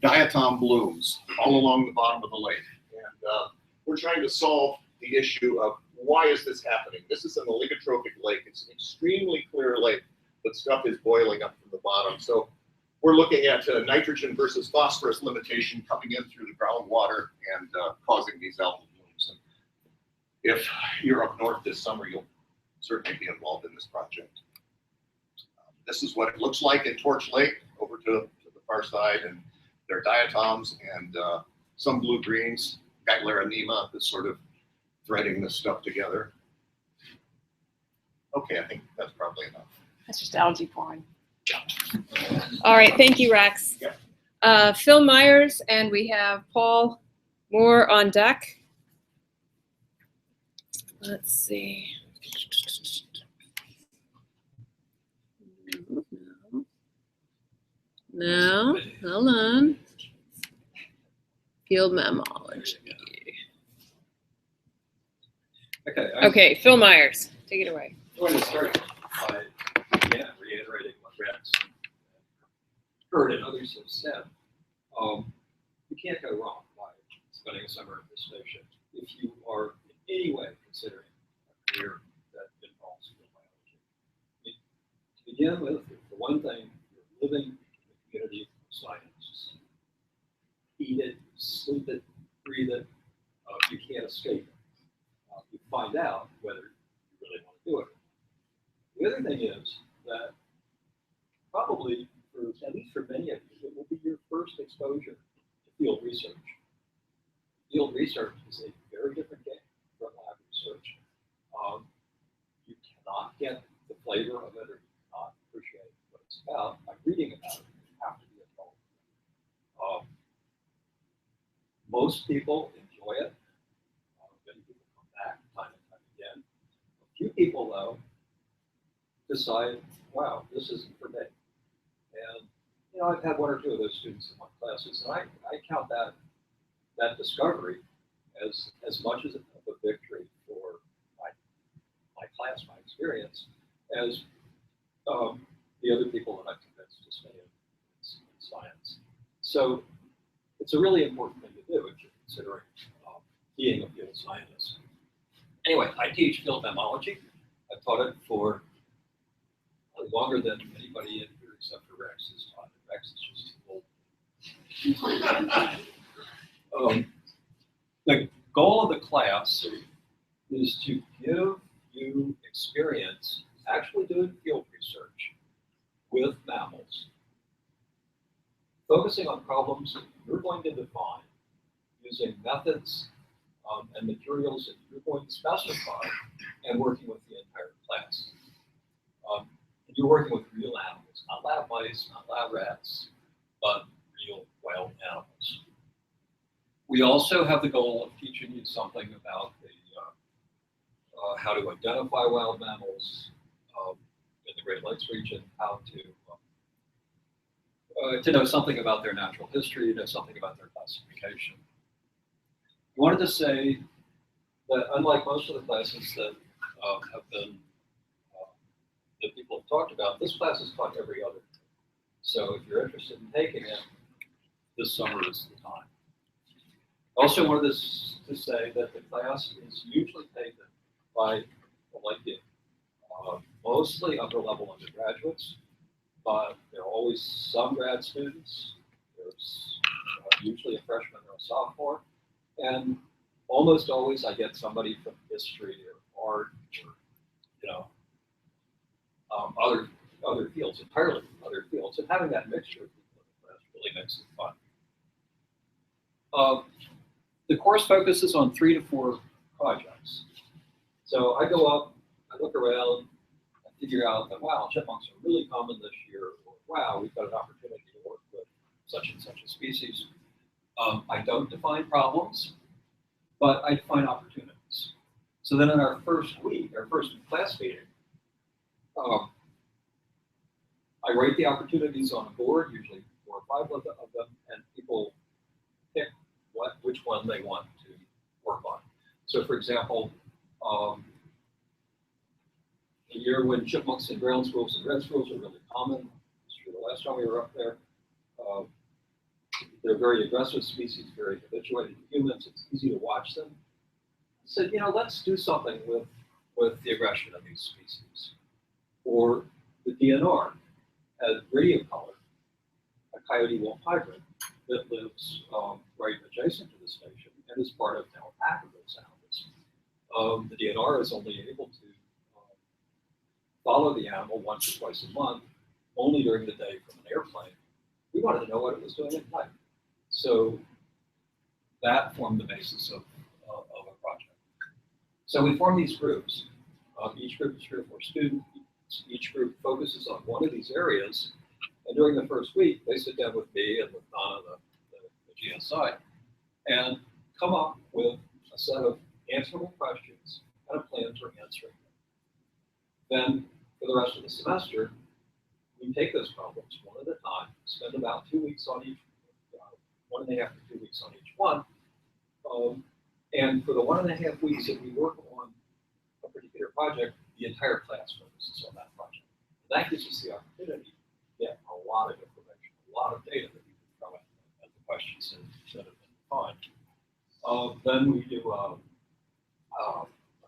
diatom blooms all along the bottom of the lake. And we're trying to solve the issue of why is this happening? This is an oligotrophic lake. It's an extremely clear lake, but stuff is boiling up from the bottom. So we're looking at nitrogen versus phosphorus limitation coming in through the groundwater and causing these algal blooms. And if you're up north this summer, you'll certainly be involved in this project. This is what it looks like in Torch Lake over to the far side, and there are diatoms and some blue-greens. Gytlaranema is sort of threading this stuff together. Okay, I think that's probably enough. That's just algae porn. All right, thank you, Rex. Yeah. Phil Myers, and we have Paul Moore on deck. Let's see. No, hold on. Field mammalogy. Okay, Phil Myers, take it away. I'm going to start by again reiterating what Rex heard and others have said. You can't go wrong by spending a summer at this station if you are in any way considering a career that involves field biology. To begin with, for one thing, you're living in the community of science. Eat it, sleep it, breathe it. You can't escape it. You find out whether you really want to do it. The other thing is that probably, at least for many of you, it will be your first exposure to field research. Field research is a very different game from lab research. You cannot get the flavor of it, or you cannot appreciate what it's about by reading about it. You have to be involved. Most people enjoy it. Many people come back time and time again. A few people, though, decide, wow, this isn't for me. And I've had one or two of those students in my classes, and I count that discovery as much as a victory for my class, my experience, as the other people that I've convinced to stay in science. So it's a really important thing to do if you're considering being a field scientist. Anyway, I teach field mammalogy. I've taught it for longer than anybody in here except for Rex has taught it. Rex is just too old. The goal of the class is to give you experience actually doing field research with mammals, focusing on problems that you're going to define using methods and materials that you're going to specify and working with the entire class. And you're working with real animals, not lab mice, not lab rats, but real wild animals. We also have the goal of teaching you something about the how to identify wild mammals in the Great Lakes region, how to know something about their natural history, know something about their classification. I wanted to say that unlike most of the classes that have been that people have talked about, this class is taught every other day. So if you're interested in taking it, this summer is the time. I also wanted to say that the class is usually taken by, like you, mostly upper level undergraduates, but there are always some grad students. There's usually a freshman or a sophomore, and almost always I get somebody from history or art or other fields, entirely other fields, and having that mixture of people in the class really makes it fun. The course focuses on 3 to 4 projects. So I go up, I look around, I figure out that, wow, chipmunks are really common this year, or wow, we've got an opportunity to work with such and such a species. I don't define problems, but I define opportunities. So then in our first week, our first class meeting, I write the opportunities on a board, usually 4 or 5 of them, and people pick which one they want to work on. So for example, the year when chipmunks and ground squirrels and red squirrels are really common, the last time we were up there, they're very aggressive species, very habituated to humans. It's easy to watch them. I said, let's do something with the aggression of these species. Or the DNR has radio color, a coyote wolf hybrid that lives right adjacent to the station and is part of now a pack of those animals. The DNR is only able to follow the animal once or twice a month, only during the day from an airplane. We wanted to know what it was doing at night. So that formed the basis of a project. So we formed these groups. Each group is 3 or 4 students. Each group focuses on one of these areas. And during the first week, they sit down with me and with Donna, the GSI, and come up with a set of answerable questions and a plan for answering them. Then, for the rest of the semester, we take those problems one at a time, spend about 2 weeks on each, 1.5 to 2 weeks on each one. And for the 1.5 weeks that we work on a particular project, the entire class focuses on that project. And that gives us the opportunity to get a lot of information, a lot of data that we can throw at the questions that have been defined. Then we do a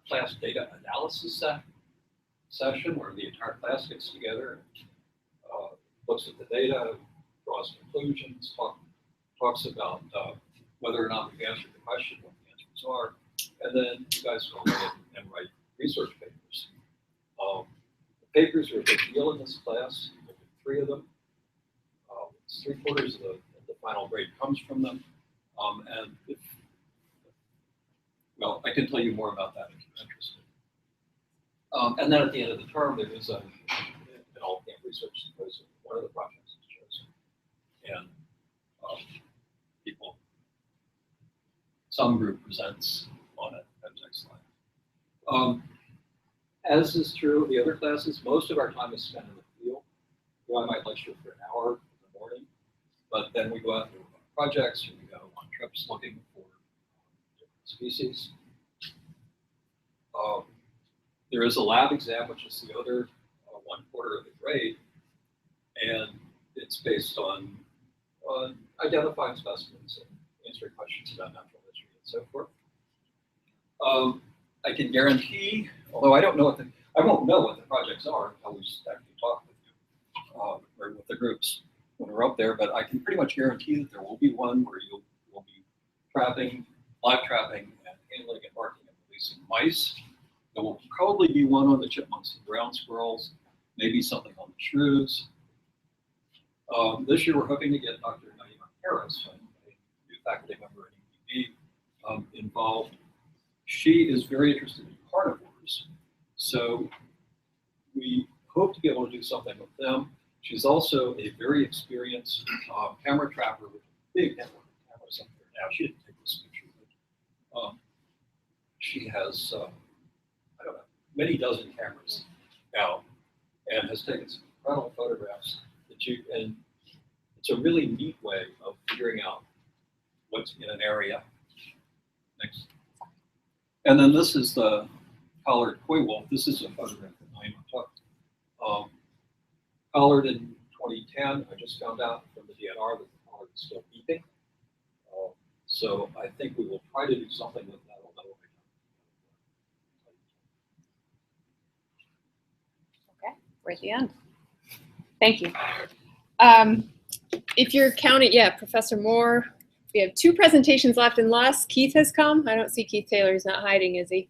class data analysis session where the entire class gets together, looks at the data, draws conclusions, talks about whether or not we've answered the question, what the answers are, and then you guys go ahead and write research papers. The papers are a big deal in this class. We'll do 3 of them. It's 3/4 of the final grade comes from them. And I can tell you more about that if you're interested. And then at the end of the term, there is an all-camp research symposium. One of the projects is chosen. And some group presents on it. Next slide. As is true of the other classes, most of our time is spent in the field. I might lecture for an hour in the morning, but then we go out and work on projects, or we go on trips looking for different species. There is a lab exam, which is the other 1/4 of the grade, and it's based on identifying specimens and answering questions about natural history and so forth. I can guarantee, although I won't know what the projects are until we actually talk with you or with the groups when we're up there, but I can pretty much guarantee that there will be one where you will be live trapping and handling and marking and releasing mice. There will probably be one on the chipmunks and ground squirrels, maybe something on the shrews. This year we're hoping to get Dr. Naima Harris, a new faculty member at me involved. She is very interested in carnivores, so we hope to be able to do something with them. She's also a very experienced camera trapper with a big network of cameras up there now. She didn't take this picture, but she has, I don't know, many dozen cameras now and has taken some incredible photographs and it's a really neat way of figuring out what's in an area. Next. And then this is the collared koi wolf. This is a photograph that I took. Collared in 2010. I just found out from the DNR that the collard is still beeping. So I think we will try to do something with that. Although Okay, we're at the end. Thank you. If you're counting, yeah, Professor Moore, we have 2 presentations left unless Keith has come. I don't see Keith Taylor, he's not hiding, is he?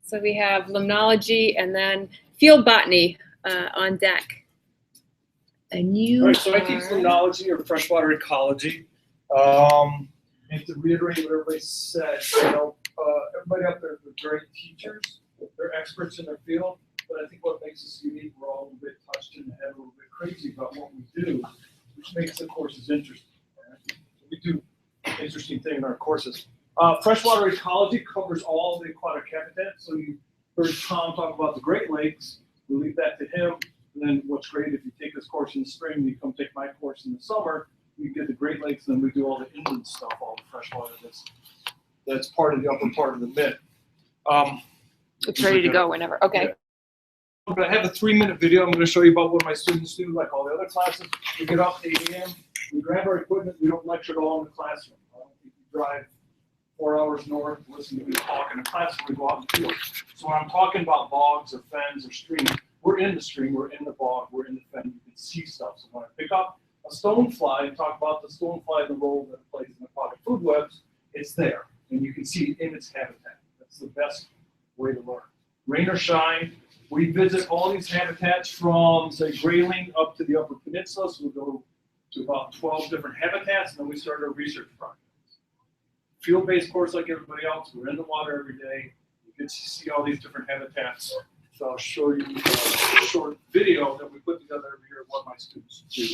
So we have limnology and then field botany on deck. And you All right, so I teach limnology or freshwater ecology. And to reiterate what everybody said, everybody up there is great teachers. They're experts in their field, but I think what makes us unique, we're all a little bit touched in the head, a little bit crazy about what we do, which makes the courses interesting. Right? We do interesting things in our courses. Freshwater ecology covers all the aquatic habitats. So you heard Tom talk about the Great Lakes. We leave that to him. And then what's great, if you take this course in the spring, you come take my course in the summer, you get the Great Lakes, and then we do all the inland stuff, all the freshwater that's part of the upper part of the mid. It's ready to go whenever. Okay. Yeah. But I have a 3-minute video I'm going to show you about what my students do, like all the other classes. We get up at 8 a.m., we grab our equipment, we don't lecture at all in the classroom. We drive 4 hours north, listen to me talk in a classroom, we go out in the field. So when I'm talking about bogs or fens or streams, we're in the stream, we're in the bog, we're in the fen, you can see stuff. So when I pick up a stonefly and talk about the stonefly and the role that it plays in aquatic food webs, it's there. And you can see it in its habitat. That's the best way to learn. Rain or shine, we visit all these habitats from, say, Grayling up to the Upper Peninsula. So we'll go to about 12 different habitats, and then we start our research project. Field-based course like everybody else, we're in the water every day. You get to see all these different habitats. So I'll show you a short video that we put together every year of what my students do.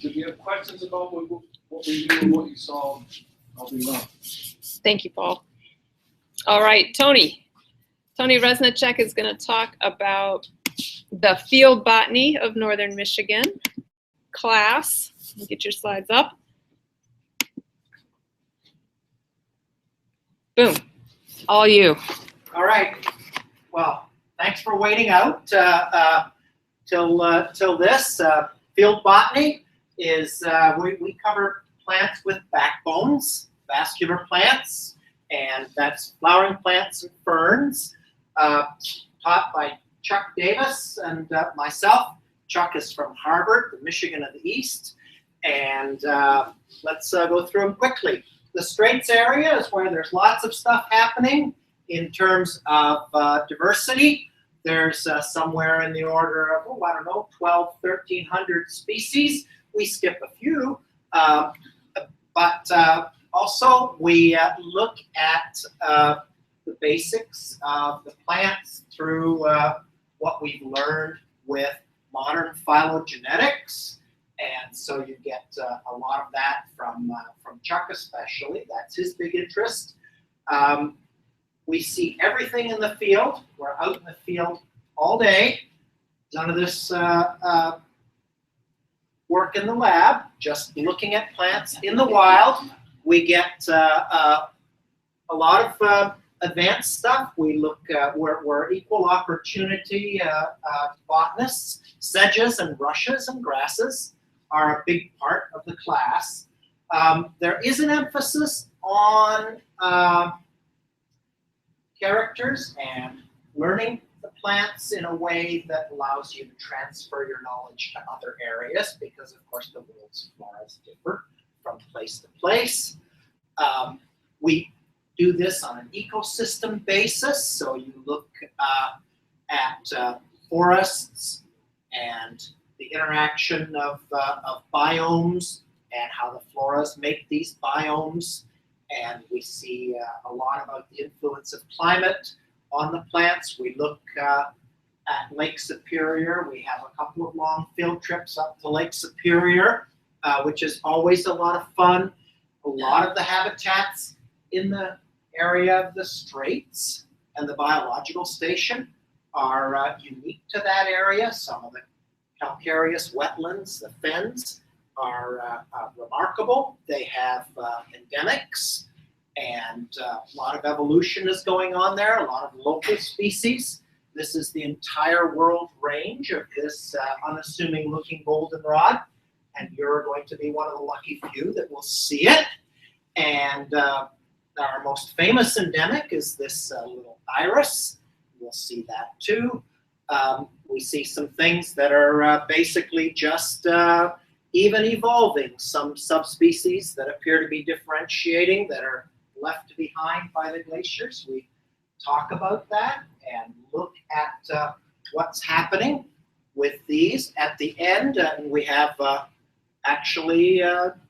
So if you have questions about what we do and what you saw, I'll be around. Thank you, Paul. All right, Tony. Tony Resnicek is going to talk about the field botany of Northern Michigan class. Get your slides up. Boom. All you. All right. Well, thanks for waiting out till this. Field botany is we cover plants with backbones, vascular plants, and that's flowering plants and ferns, taught by Chuck Davis and myself. Chuck is from Harvard, the Michigan of the East, and let's go through them quickly. The Straits area is where there's lots of stuff happening in terms of diversity. There's somewhere in the order of, I don't know, 1,200 to 1,300 species. We skip a few, but also we look at the basics of the plants through what we've learned with modern phylogenetics. And so you get a lot of that from Chuck especially. That's his big interest. We see everything in the field. We're out in the field all day. None of this work in the lab, just looking at plants in the wild. We get a lot of advanced stuff. We look, we're equal opportunity botanists. Sedges and rushes and grasses are a big part of the class. There is an emphasis on characters and learning the plants in a way that allows you to transfer your knowledge to other areas, because of course the world's floras differ from place to place. We do this on an ecosystem basis, so you look at forests and the interaction of biomes and how the floras make these biomes. And we see a lot about the influence of climate on the plants. We look at Lake Superior. We have a couple of long field trips up to Lake Superior, which is always a lot of fun. A lot of the habitats in the area of the Straits and the biological station are unique to that area. Some of the calcareous wetlands, the fens, are remarkable. They have endemics, and a lot of evolution is going on there, a lot of local species. This is the entire world range of this unassuming looking goldenrod, and you're going to be one of the lucky few that will see it. And our most famous endemic is this little iris. We'll see that too. We see some things that are basically just even evolving, some subspecies that appear to be differentiating that are left behind by the glaciers. We talk about that and look at what's happening with these at the end. And we have actually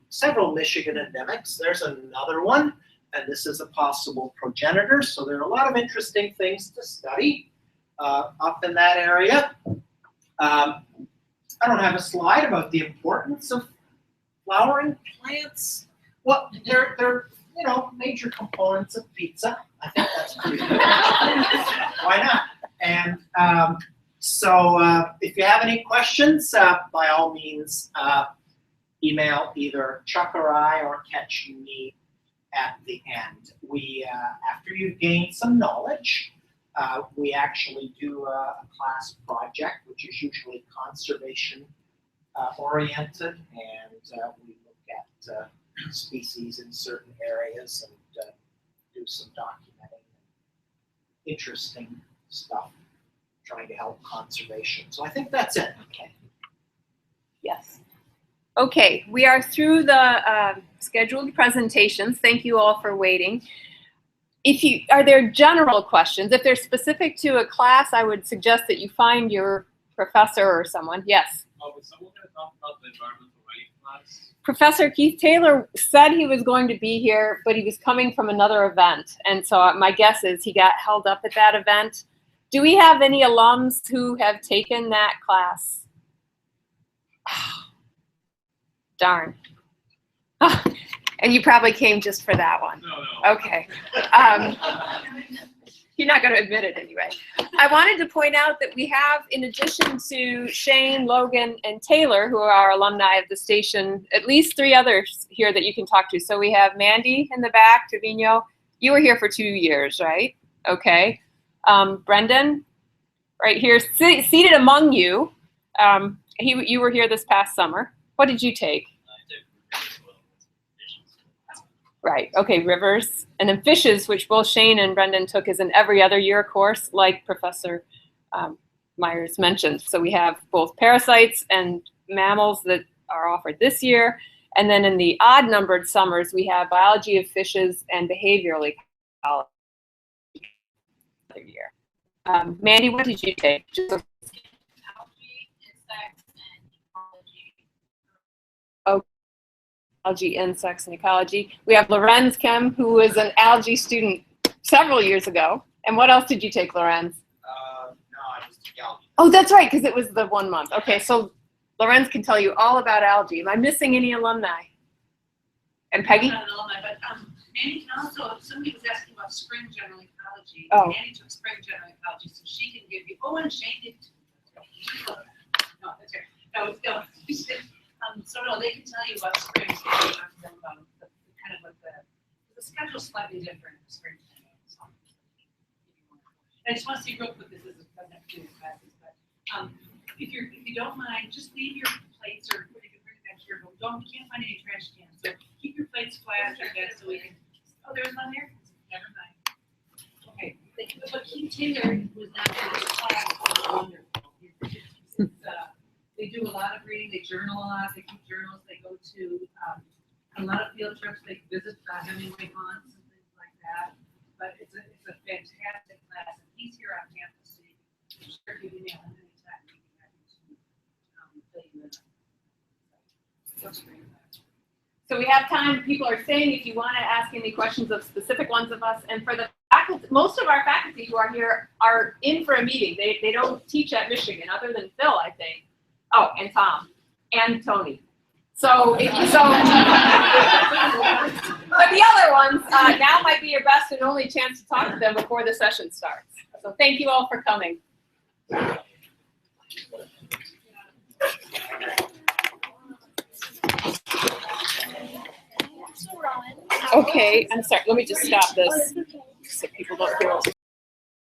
several Michigan endemics. There's another one, and this is a possible progenitor. So there are a lot of interesting things to study up in that area. I don't have a slide about the importance of flowering plants. Well, they're major components of pizza. I think that's pretty good. Why not? And so if you have any questions, by all means, email either Chuck or I, or catch me at the end. We, after you've gained some knowledge, we actually do a class project, which is usually conservation oriented, and we look at species in certain areas and do some documenting, interesting stuff, trying to help conservation. So I think that's it. Okay. Yes. Okay, we are through the scheduled presentations. Thank you all for waiting. Are there general questions? If they're specific to a class, I would suggest that you find your professor or someone. Yes? Was someone going to talk about the environmental writing class? Professor Keith Taylor said he was going to be here, but he was coming from another event. And so my guess is he got held up at that event. Do we have any alums who have taken that class? Darn. And you probably came just for that one. No. Okay. You're not going to admit it anyway. I wanted to point out that we have, in addition to Shane, Logan, and Taylor, who are our alumni of the station, at least 3 others here that you can talk to. So we have Mandy in the back, Trevino. You were here for 2 years, right? Okay. Brendan, right here, seated among you. You were here this past summer. What did you take? Right, okay, Rivers. And then Fishes, which both Shane and Brendan took, is an every other year course, like Professor Myers mentioned. So we have both parasites and mammals that are offered this year. And then in the odd numbered summers, we have biology of fishes and behavioral ecology other year. Mandy, what did you take? Algae, insects, and ecology. We have Lorenz Kem, who was an algae student several years ago. And what else did you take, Lorenz? No, I just took algae. Oh, that's right, because it was the 1 month. Okay, so Lorenz can tell you all about algae. Am I missing any alumni? And Peggy? I'm not an alumni, but Mandy can also, somebody was asking about spring general ecology. Oh. Mandy took spring general ecology, so she can give you, and Shane did. No, that's right. No, so no, they can tell you about spring. So you talk to them about the kind of what the schedule's slightly different in spring. I just want to see real quick, this is doesn't have to do with classes, but if you don't mind, just leave your plates or you can bring it back here, but you can't find any trash cans. So keep your plates flat or that so we can. Oh, there's one there. Never mind. Okay, but Keith Taylor was not in this class. Was wonderful. They do a lot of reading. They journal a lot. They keep journals. They go to a lot of field trips. They visit Hemingway haunts and things like that. But it's a fantastic class, and he's here on campus. So you can sure give me a anytime. We can have you to fill you in. So we have time. People are saying if you want to ask any questions of specific ones of us, and for the faculty, most of our faculty who are here are in for a meeting. They don't teach at Michigan, other than Phil, I think. Oh, and Tom, and Tony. So, but the other ones, now might be your best and only chance to talk to them before the session starts. So thank you all for coming. Okay, I'm sorry, let me just stop this so people don't hear us.